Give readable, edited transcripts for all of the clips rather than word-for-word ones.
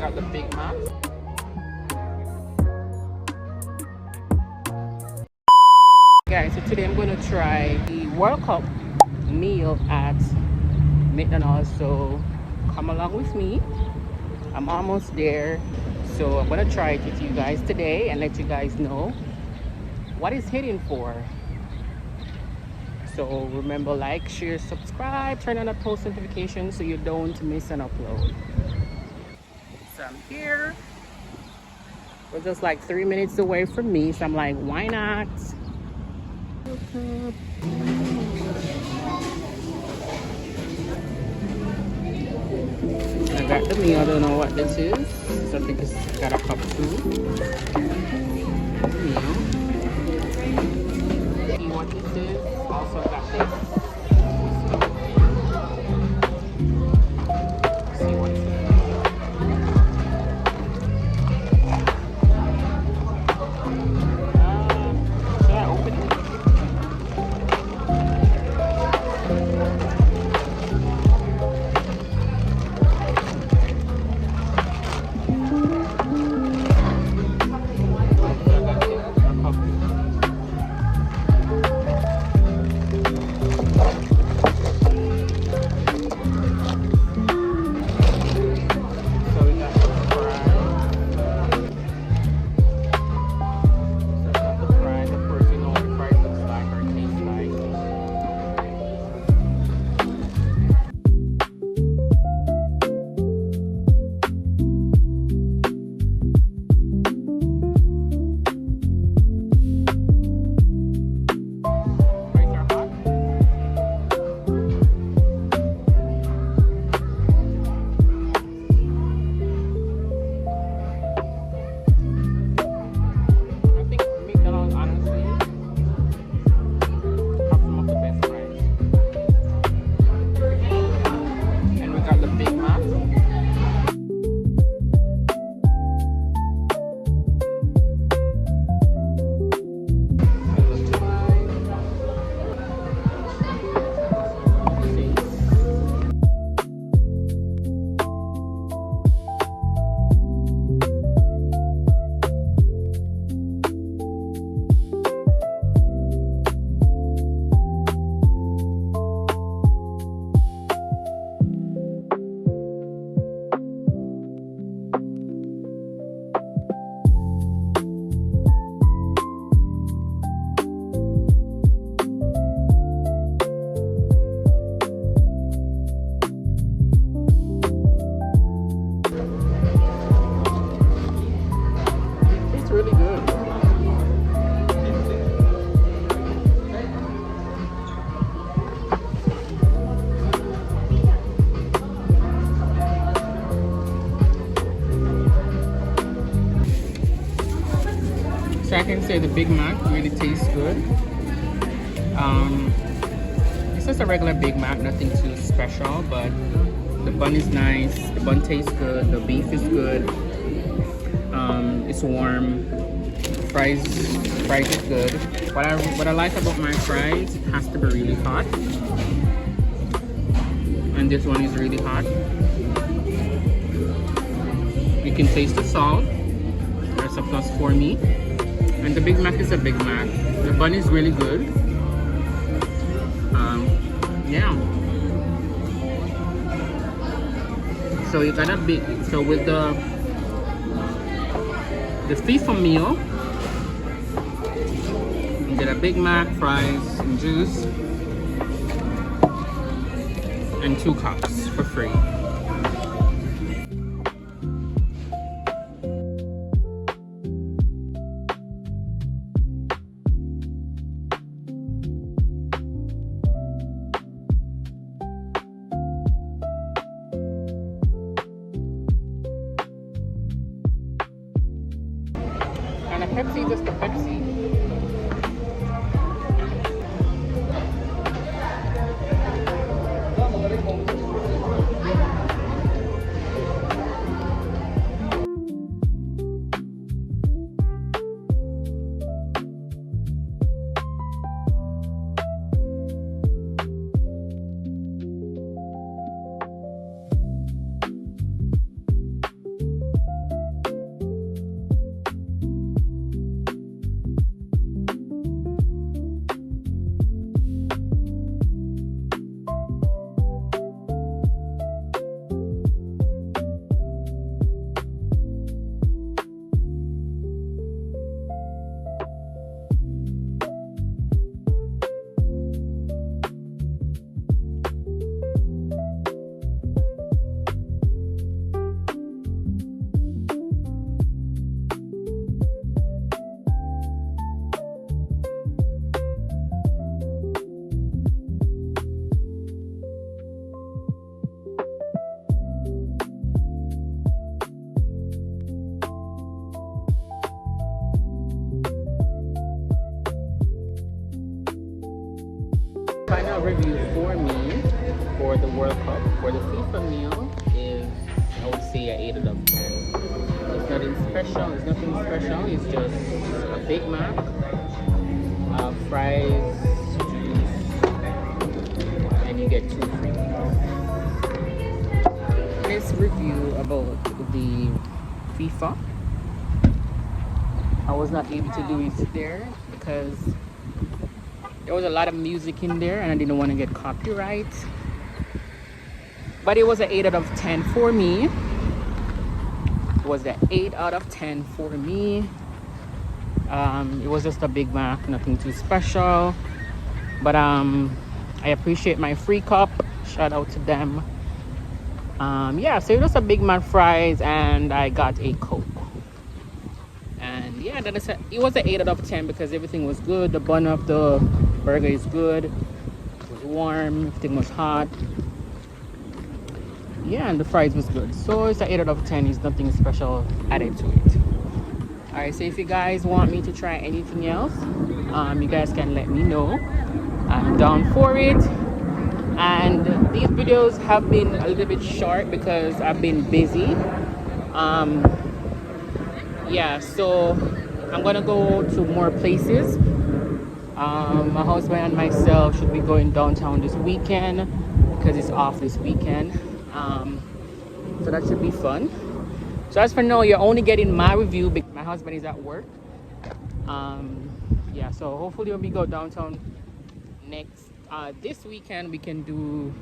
got the Big Mac. Guys, so today I'm going to try the World Cup meal at McDonald's. So come along with me. I'm almost there. So I'm going to try it with you guys today and let you guys know what it's hitting for. So remember, like, share, subscribe, turn on the post notifications so you don't miss an upload. So I'm here. We're just like 3 minutes away from me, so I'm like, why not? I got the meal. I don't know what this is. So I think it's got a cup too. Meal. See what this is. Also got this. See what it is. Should I open it? So I can say the Big Mac really tastes good. It's just a regular Big Mac, nothing too special, but the bun is nice, the bun tastes good, the beef is good, it's warm, fries is good. What I like about my fries, it has to be really hot, and this one is really hot. You can taste the salt, that's a plus for me. And the Big Mac is a Big Mac. The bun is really good. Yeah. So you got a big. So with the FIFA meal, you get a Big Mac, fries, and juice, and 2 cups for free. And a Pepsi, just a Pepsi. final review for me for the World Cup for the FIFA meal is, I would say, an 8 out of 10. It's nothing special. It's nothing special. It's just a Big Mac, fries, juice, and you get 2 free. Let's review about the FIFA. I was not able to do it there because there was a lot of music in there and I didn't want to get copyright. But it was an 8 out of 10 for me. It was the 8 out of 10 for me. It was just a Big Mac, nothing too special. But I appreciate my free cup. Shout out to them. Yeah, so it was a Big Mac, fries, and I got a Coke. And yeah, it was an 8 out of 10 because everything was good. The bun of the burger is good. It was warm. Everything was hot. Yeah, and the fries was good. So it's an 8 out of 10. It's nothing special added to it. Alright, so if you guys want me to try anything else, you guys can let me know. I'm down for it. And these videos have been a little bit short because I've been busy. Yeah, so I'm gonna go to more places. My husband and myself should be going downtown this weekend because it's off this weekend. So that should be fun. So as for now, you're only getting my review because my husband is at work. Yeah, so hopefully when we go downtown this weekend, we can do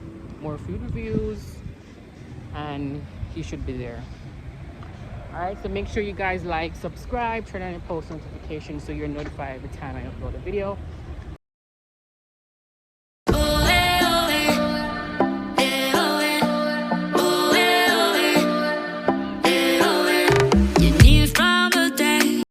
more food reviews and he should be there. Alright, so make sure you guys like, subscribe, turn on your post notifications so you're notified every time I upload a video.